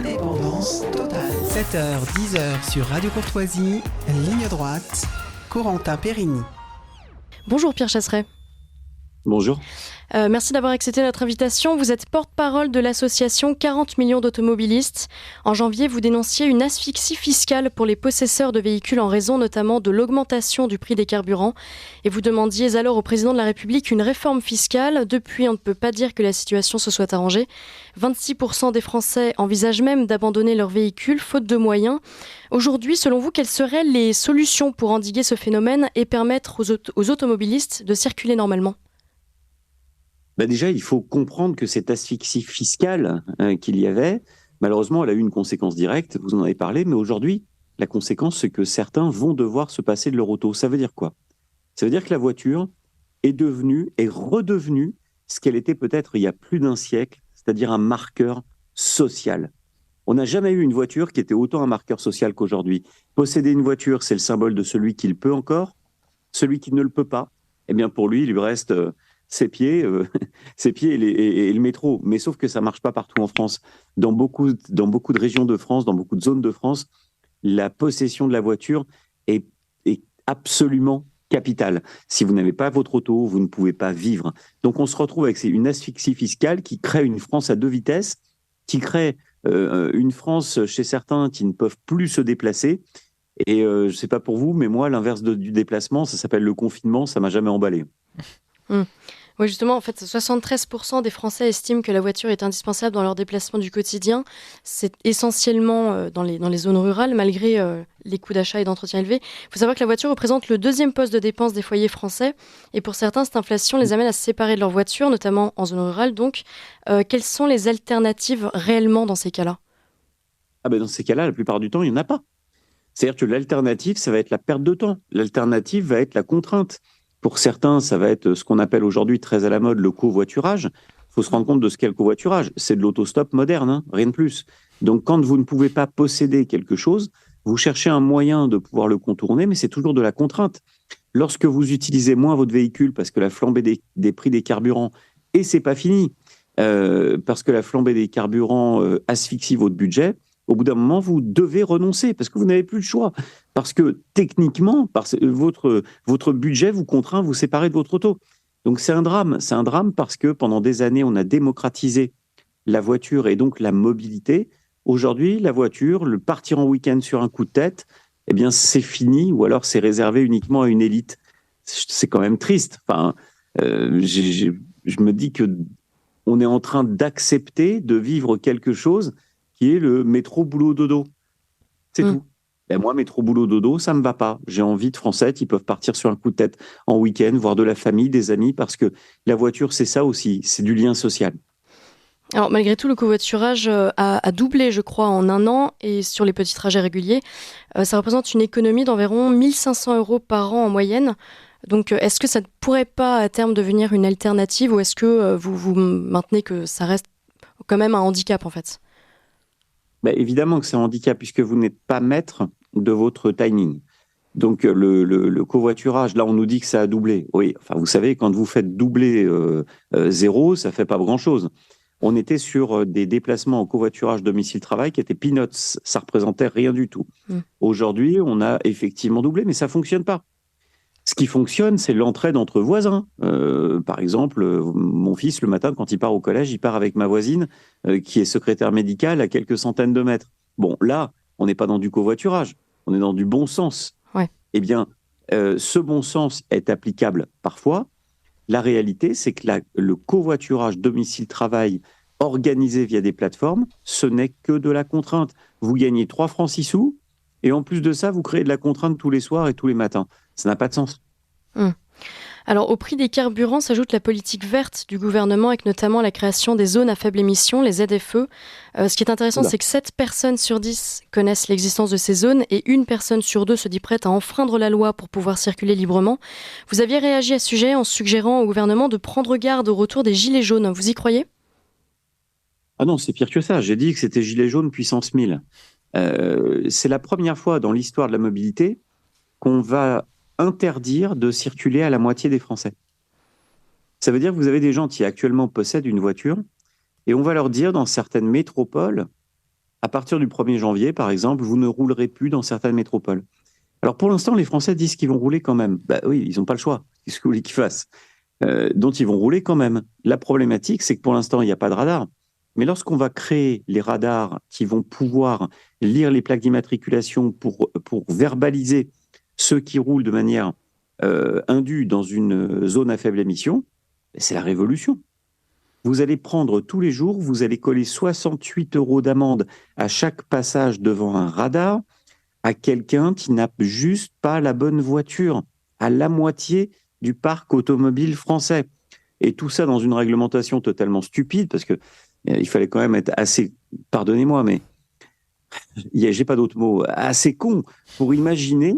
Indépendance totale. 7h, 10h sur Radio Courtoisie, ligne droite, Corentin Périni. Bonjour Pierre Chasseret. Bonjour. Merci d'avoir accepté notre invitation. Vous êtes porte-parole de l'association 40 millions d'automobilistes. En janvier, vous dénonciez une asphyxie fiscale pour les possesseurs de véhicules en raison notamment de l'augmentation du prix des carburants. Et vous demandiez alors au président de la République une réforme fiscale. Depuis, on ne peut pas dire que la situation se soit arrangée. 26% des Français envisagent même d'abandonner leur véhicule faute de moyens. Aujourd'hui, selon vous, quelles seraient les solutions pour endiguer ce phénomène et permettre aux automobilistes de circuler normalement ? Déjà, il faut comprendre que cette asphyxie fiscale qu'il y avait, malheureusement, elle a eu une conséquence directe, vous en avez parlé, mais aujourd'hui, la conséquence, c'est que certains vont devoir se passer de leur auto. Ça veut dire quoi ? Ça veut dire que la voiture est redevenue ce qu'elle était peut-être il y a plus d'un siècle, c'est-à-dire un marqueur social. On n'a jamais eu une voiture qui était autant un marqueur social qu'aujourd'hui. Posséder une voiture, c'est le symbole de celui qui le peut encore. Celui qui ne le peut pas, eh bien pour lui, il lui reste ses pieds et le métro. Mais sauf que ça marche pas partout en France. Dans beaucoup de régions de France, dans beaucoup de zones de France, la possession de la voiture est absolument capitale. Si vous n'avez pas votre auto, vous ne pouvez pas vivre. Donc on se retrouve avec une asphyxie fiscale qui crée une France à deux vitesses, qui crée une France chez certains qui ne peuvent plus se déplacer. Et je ne sais pas pour vous, mais moi, l'inverse du déplacement, ça s'appelle le confinement, ça m'a jamais emballé. Oui, justement, en fait, 73% des Français estiment que la voiture est indispensable dans leur déplacement du quotidien. C'est essentiellement dans les zones rurales, malgré les coûts d'achat et d'entretien élevés. Il faut savoir que la voiture représente le deuxième poste de dépense des foyers français. Et pour certains, cette inflation les amène à se séparer de leur voiture, notamment en zone rurale. Donc, quelles sont les alternatives réellement dans ces cas-là ? Dans ces cas-là, la plupart du temps, il n'y en a pas. C'est-à-dire que l'alternative, ça va être la perte de temps. L'alternative va être la contrainte. Pour certains, ça va être ce qu'on appelle aujourd'hui très à la mode le covoiturage. Il faut se rendre compte de ce qu'est le covoiturage. C'est de l'autostop moderne, rien de plus. Donc, quand vous ne pouvez pas posséder quelque chose, vous cherchez un moyen de pouvoir le contourner, mais c'est toujours de la contrainte. Lorsque vous utilisez moins votre véhicule parce que la flambée des prix des carburants, et c'est pas fini, parce que la flambée des carburants asphyxie votre budget, au bout d'un moment, vous devez renoncer parce que vous n'avez plus le choix. Parce que techniquement, votre budget vous contraint à vous séparer de votre auto. Donc c'est un drame. C'est un drame parce que pendant des années, on a démocratisé la voiture et donc la mobilité. Aujourd'hui, la voiture, le partir en week-end sur un coup de tête, eh bien c'est fini ou alors c'est réservé uniquement à une élite. C'est quand même triste. Enfin, je me dis que on est en train d'accepter de vivre quelque chose qui est le métro boulot dodo. C'est tout. Moi, métro boulot dodo, ça me va pas. J'ai envie de Français qui peuvent partir sur un coup de tête en week-end, voir de la famille, des amis, parce que la voiture, c'est ça aussi, c'est du lien social. Alors malgré tout, le covoiturage a doublé, je crois, en un an, et sur les petits trajets réguliers, ça représente une économie d'environ 1 500 € par an en moyenne. Donc est-ce que ça ne pourrait pas à terme devenir une alternative, ou est-ce que vous maintenez que ça reste quand même un handicap en fait ? Évidemment que c'est un handicap puisque vous n'êtes pas maître de votre timing. Donc le covoiturage, là on nous dit que ça a doublé. Oui, enfin vous savez, quand vous faites doubler 0, ça fait pas grand-chose. On était sur des déplacements en covoiturage domicile-travail qui étaient peanuts, ça représentait rien du tout. Aujourd'hui, on a effectivement doublé, mais ça fonctionne pas. Ce qui fonctionne, c'est l'entraide entre voisins. Par exemple, mon fils, le matin, quand il part au collège, il part avec ma voisine qui est secrétaire médicale à quelques centaines de mètres. Bon, là, on n'est pas dans du covoiturage, on est dans du bon sens. Ouais. Eh bien, ce bon sens est applicable parfois. La réalité, c'est que le covoiturage domicile-travail organisé via des plateformes, ce n'est que de la contrainte. Vous gagnez 3 francs 6 sous, et en plus de ça, vous créez de la contrainte tous les soirs et tous les matins. Ça n'a pas de sens. Alors, au prix des carburants s'ajoute la politique verte du gouvernement, avec notamment la création des zones à faible émission, les ZFE. Ce qui est intéressant, c'est que 7 personnes sur 10 connaissent l'existence de ces zones et 1 personne sur 2 se dit prête à enfreindre la loi pour pouvoir circuler librement. Vous aviez réagi à ce sujet en suggérant au gouvernement de prendre garde au retour des gilets jaunes. Vous y croyez ? Ah non, c'est pire que ça. J'ai dit que c'était gilets jaunes puissance 1000. C'est la première fois dans l'histoire de la mobilité qu'on va interdire de circuler à la moitié des Français. Ça veut dire que vous avez des gens qui actuellement possèdent une voiture et on va leur dire dans certaines métropoles, à partir du 1er janvier, par exemple, vous ne roulerez plus dans certaines métropoles. Alors pour l'instant, les Français disent qu'ils vont rouler quand même. Bah oui, ils n'ont pas le choix. Qu'est-ce que vous voulez qu'ils fassent? Donc ils vont rouler quand même. La problématique, c'est que pour l'instant, il n'y a pas de radar. Mais lorsqu'on va créer les radars qui vont pouvoir lire les plaques d'immatriculation pour verbaliser ceux qui roulent de manière indue dans une zone à faible émission, c'est la révolution. Vous allez prendre tous les jours, vous allez coller 68 € d'amende à chaque passage devant un radar à quelqu'un qui n'a juste pas la bonne voiture, à la moitié du parc automobile français. Et tout ça dans une réglementation totalement stupide, parce que il fallait quand même être assez, pardonnez-moi, mais j'ai pas d'autre mot, assez con pour imaginer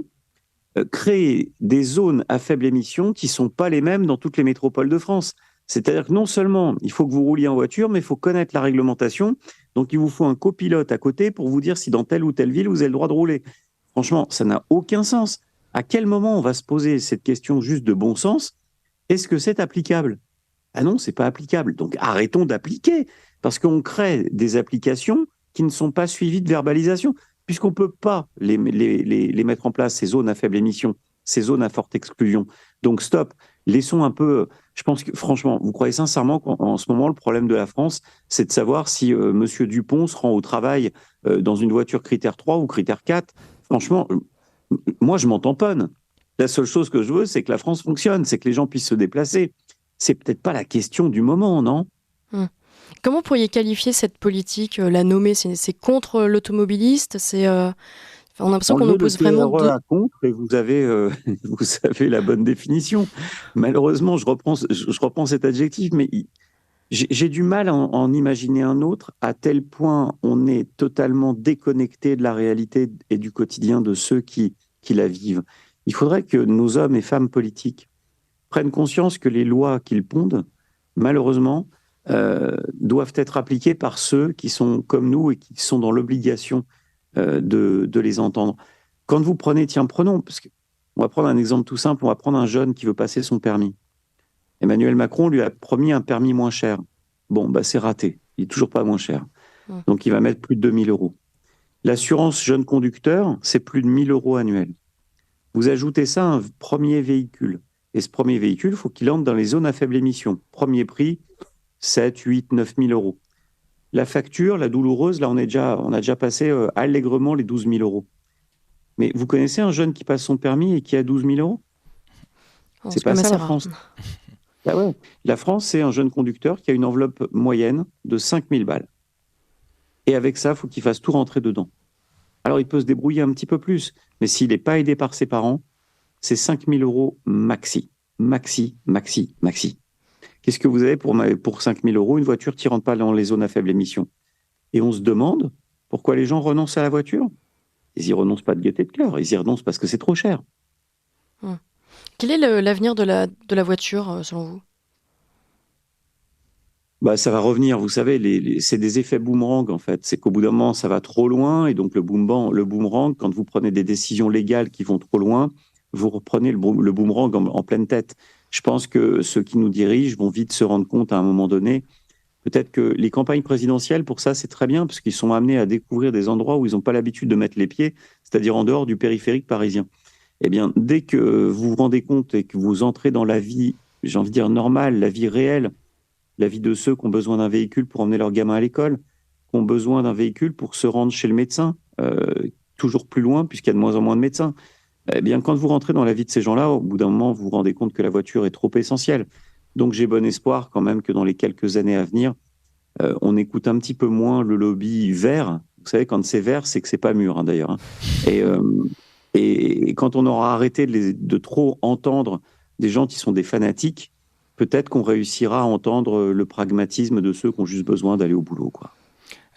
créer des zones à faible émission qui sont pas les mêmes dans toutes les métropoles de France. C'est-à-dire que non seulement il faut que vous rouliez en voiture, mais il faut connaître la réglementation. Donc il vous faut un copilote à côté pour vous dire si dans telle ou telle ville vous avez le droit de rouler. Franchement, ça n'a aucun sens. À quel moment on va se poser cette question juste de bon sens? Est-ce que c'est applicable? Ah non, c'est pas applicable. Donc arrêtons d'appliquer, parce qu'on crée des applications qui ne sont pas suivies de verbalisation, puisqu'on ne peut pas les mettre en place, ces zones à faible émission, ces zones à forte exclusion. Donc stop, laissons un peu... Je pense que, franchement, vous croyez sincèrement qu'en ce moment, le problème de la France, c'est de savoir si Monsieur Dupont se rend au travail dans une voiture critère 3 ou critère 4? Franchement, moi, je m'en tamponne. La seule chose que je veux, c'est que la France fonctionne, c'est que les gens puissent se déplacer. C'est peut-être pas la question du moment, non? Comment pourriez qualifier cette politique, la nommer? C'est contre l'automobiliste? On a l'impression qu'on oppose vraiment deux. Contre, et vous avez la bonne définition. Malheureusement, je reprends cet adjectif, mais j'ai du mal à en imaginer un autre, à tel point on est totalement déconnecté de la réalité et du quotidien de ceux qui la vivent. Il faudrait que nos hommes et femmes politiques prennent conscience que les lois qu'ils pondent, malheureusement, doivent être appliquées par ceux qui sont comme nous et qui sont dans l'obligation de les entendre. Quand vous prenez, parce que on va prendre un exemple tout simple, on va prendre un jeune qui veut passer son permis. Emmanuel Macron lui a promis un permis moins cher. Bon, bah c'est raté, il n'est toujours pas moins cher. Donc il va mettre plus de 2 000 €. L'assurance jeune conducteur, c'est plus de 1 000 € annuels. Vous ajoutez ça à un premier véhicule. Et ce premier véhicule, il faut qu'il entre dans les zones à faible émission. Premier prix, 7, 8, 9 000 €. La facture, la douloureuse, là, on a déjà passé allègrement les 12 000 €. Mais vous connaissez un jeune qui passe son permis et qui a 12 000 €? C'est pas ça la France. Ah ouais. La France, c'est un jeune conducteur qui a une enveloppe moyenne de 5 000 balles. Et avec ça, il faut qu'il fasse tout rentrer dedans. Alors, il peut se débrouiller un petit peu plus, mais s'il n'est pas aidé par ses parents, c'est 5 000 € maxi. Maxi. Qu'est-ce que vous avez pour 5 000 € une voiture qui ne rentre pas dans les zones à faible émission? Et on se demande pourquoi les gens renoncent à la voiture. Ils n'y renoncent pas de gaieté de cœur, ils y renoncent parce que c'est trop cher. Quel est l'avenir de la voiture, selon vous? Bah, ça va revenir, vous savez, c'est des effets boomerang en fait. C'est qu'au bout d'un moment, ça va trop loin et donc le boomerang, quand vous prenez des décisions légales qui vont trop loin, vous reprenez le boomerang en pleine tête. Je pense que ceux qui nous dirigent vont vite se rendre compte à un moment donné. Peut-être que les campagnes présidentielles, pour ça, c'est très bien parce qu'ils sont amenés à découvrir des endroits où ils n'ont pas l'habitude de mettre les pieds, c'est-à-dire en dehors du périphérique parisien. Eh bien, dès que vous vous rendez compte et que vous entrez dans la vie, j'ai envie de dire normale, la vie réelle, la vie de ceux qui ont besoin d'un véhicule pour emmener leurs gamins à l'école, qui ont besoin d'un véhicule pour se rendre chez le médecin, toujours plus loin puisqu'il y a de moins en moins de médecins. Eh bien, quand vous rentrez dans la vie de ces gens-là, au bout d'un moment, vous vous rendez compte que la voiture est trop essentielle. Donc, j'ai bon espoir quand même que dans les quelques années à venir, on écoute un petit peu moins le lobby vert. Vous savez, quand c'est vert, c'est que c'est pas mûr, hein, d'ailleurs. Hein. Et quand on aura arrêté de trop entendre des gens qui sont des fanatiques, peut-être qu'on réussira à entendre le pragmatisme de ceux qui ont juste besoin d'aller au boulot, quoi.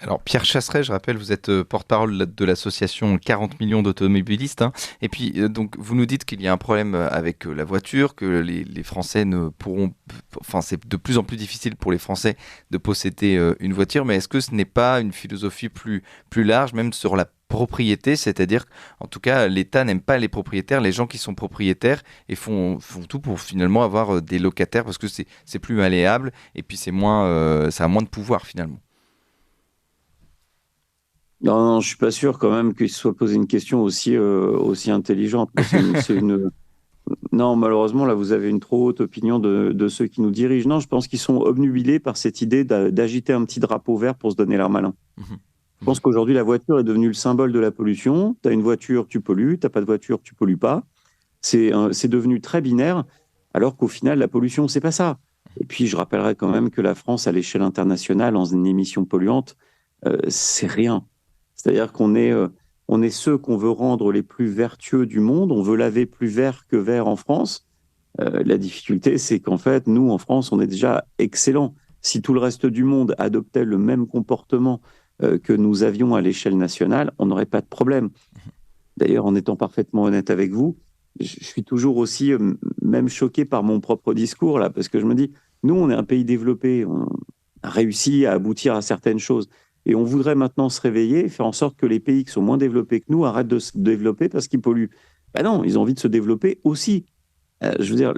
Alors Pierre Chasseret, je rappelle, vous êtes porte-parole de l'association 40 millions d'automobilistes. Hein. Et puis, donc, vous nous dites qu'il y a un problème avec la voiture, que les Français ne pourront... Enfin, c'est de plus en plus difficile pour les Français de posséder une voiture. Mais est-ce que ce n'est pas une philosophie plus large, même sur la propriété, c'est-à-dire qu'en tout cas, l'État n'aime pas les propriétaires, les gens qui sont propriétaires, et font tout pour finalement avoir des locataires, parce que c'est plus malléable, et puis ça a moins de pouvoir finalement. Non, non, je suis pas sûr quand même qu'il se soit posé une question aussi intelligente. Non, malheureusement, là, vous avez une trop haute opinion de ceux qui nous dirigent. Non, je pense qu'ils sont obnubilés par cette idée d'agiter un petit drapeau vert pour se donner l'air malin. Mhm. Je pense qu'aujourd'hui, la voiture est devenue le symbole de la pollution. Tu as une voiture, tu pollues. Tu n'as pas de voiture, tu pollues pas. C'est devenu très binaire, alors qu'au final, la pollution, c'est pas ça. Et puis, je rappellerai quand même que la France, à l'échelle internationale, en une émission polluante, c'est rien. C'est-à-dire on est ceux qu'on veut rendre les plus vertueux du monde. On veut laver plus vert que vert en France. La difficulté, c'est qu'en fait, nous, en France, on est déjà excellents. Si tout le reste du monde adoptait le même comportement que nous avions à l'échelle nationale, on n'aurait pas de problème. D'ailleurs, en étant parfaitement honnête avec vous, je suis toujours aussi même choqué par mon propre discours, là, parce que je me dis, nous, on est un pays développé, on a réussi à aboutir à certaines choses. Et on voudrait maintenant se réveiller et faire en sorte que les pays qui sont moins développés que nous arrêtent de se développer parce qu'ils polluent. Ben non, ils ont envie de se développer aussi. Je veux dire,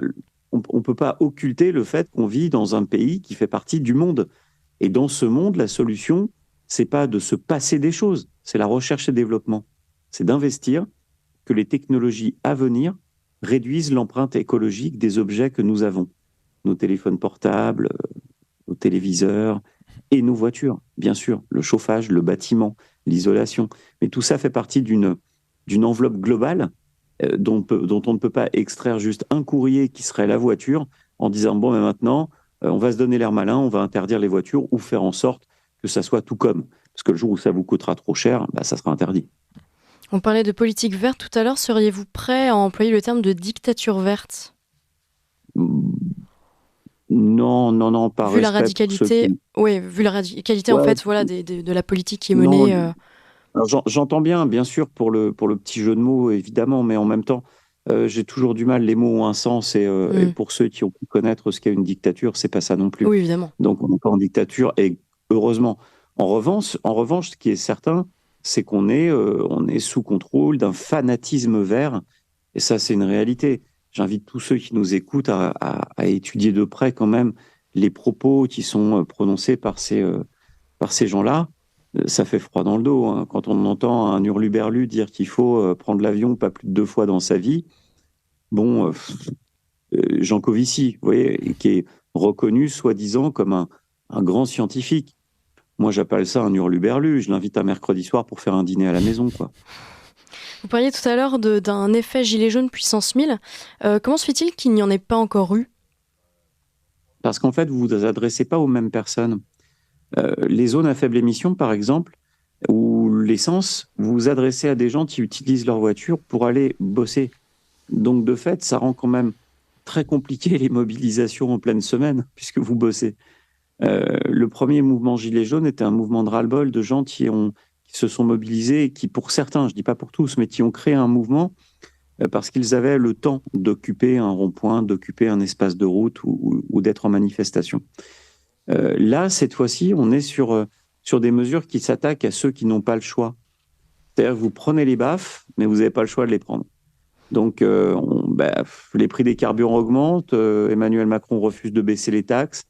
on ne peut pas occulter le fait qu'on vit dans un pays qui fait partie du monde. Et dans ce monde, la solution, c'est pas de se passer des choses, c'est la recherche et développement. C'est d'investir que les technologies à venir réduisent l'empreinte écologique des objets que nous avons. Nos téléphones portables, nos téléviseurs et nos voitures, bien sûr, le chauffage, le bâtiment, l'isolation. Mais tout ça fait partie d'une enveloppe globale dont on ne peut pas extraire juste un courrier qui serait la voiture en disant, bon, mais maintenant, on va se donner l'air malin, on va interdire les voitures ou faire en sorte que ça soit tout comme. Parce que le jour où ça vous coûtera trop cher, bah, ça sera interdit. On parlait de politique verte tout à l'heure. Seriez-vous prêt à employer le terme de dictature verte ? Non, non, non, par vu la respect pour ceux radicalité, qui... oui, vu la radicalité en Ouais, fait, voilà, de la politique qui est non, menée. alors, j'entends bien sûr, pour le petit jeu de mots, évidemment, mais en même temps, j'ai toujours du mal, les mots ont un sens, et pour ceux qui ont pu connaître ce qu'est une dictature, c'est pas ça non plus. Oui, évidemment. Donc, on n'est pas en dictature, et heureusement. En revanche, ce qui est certain, c'est on est sous contrôle d'un fanatisme vert, et ça, c'est une réalité. J'invite tous ceux qui nous écoutent à étudier de près quand même les propos qui sont prononcés par ces gens-là. Ça fait froid dans le dos, hein. Quand on entend un hurluberlu dire qu'il faut prendre l'avion pas plus de 2 fois dans sa vie, bon, Jean Covici, vous voyez, qui est reconnu soi-disant comme un grand scientifique. Moi, j'appelle ça un hurluberlu. Je l'invite un mercredi soir pour faire un dîner à la maison, quoi. Vous parliez tout à l'heure d'un effet gilet jaune puissance 1000. Comment se fait-il qu'il n'y en ait pas encore eu ? Parce qu'en fait, vous ne vous adressez pas aux mêmes personnes. Les zones à faible émission, par exemple, ou l'essence, vous vous adressez à des gens qui utilisent leur voiture pour aller bosser. Donc, de fait, ça rend quand même très compliqué les mobilisations en pleine semaine, puisque vous bossez. Le premier mouvement Gilets jaunes était un mouvement de ras-le-bol de gens qui se sont mobilisés et qui, pour certains, je ne dis pas pour tous, mais qui ont créé un mouvement parce qu'ils avaient le temps d'occuper un rond-point, d'occuper un espace de route ou d'être en manifestation. Là, cette fois-ci, on est sur des mesures qui s'attaquent à ceux qui n'ont pas le choix. C'est-à-dire que vous prenez les baffes, mais vous n'avez pas le choix de les prendre. Donc, les prix des carburants augmentent, Emmanuel Macron refuse de baisser les taxes.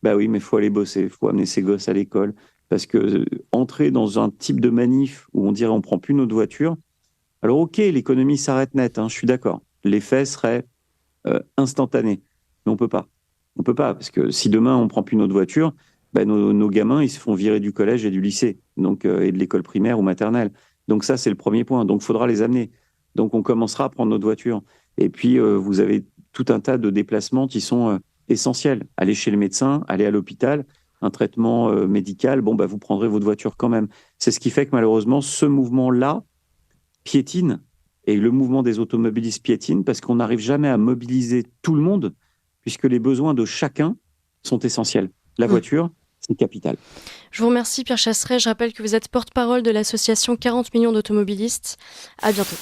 Bah oui, mais il faut aller bosser, il faut amener ses gosses à l'école. Parce que entrer dans un type de manif où on dirait on prend plus notre voiture, alors ok, l'économie s'arrête net, hein, je suis d'accord. L'effet serait instantané. Mais on peut pas. On peut pas, parce que si demain on prend plus notre voiture, nos gamins, ils se font virer du collège et du lycée, donc, et de l'école primaire ou maternelle. Donc ça, c'est le premier point. Donc il faudra les amener. Donc on commencera à prendre notre voiture. Et puis, vous avez tout un tas de déplacements qui sont essentiels. Aller chez le médecin, aller à l'hôpital, un traitement médical, vous prendrez votre voiture quand même. C'est ce qui fait que malheureusement, ce mouvement-là piétine, et le mouvement des automobilistes piétine, parce qu'on n'arrive jamais à mobiliser tout le monde, puisque les besoins de chacun sont essentiels. La voiture, c'est capital. Je vous remercie Pierre Chasseret. Je rappelle que vous êtes porte-parole de l'association 40 millions d'automobilistes. À bientôt.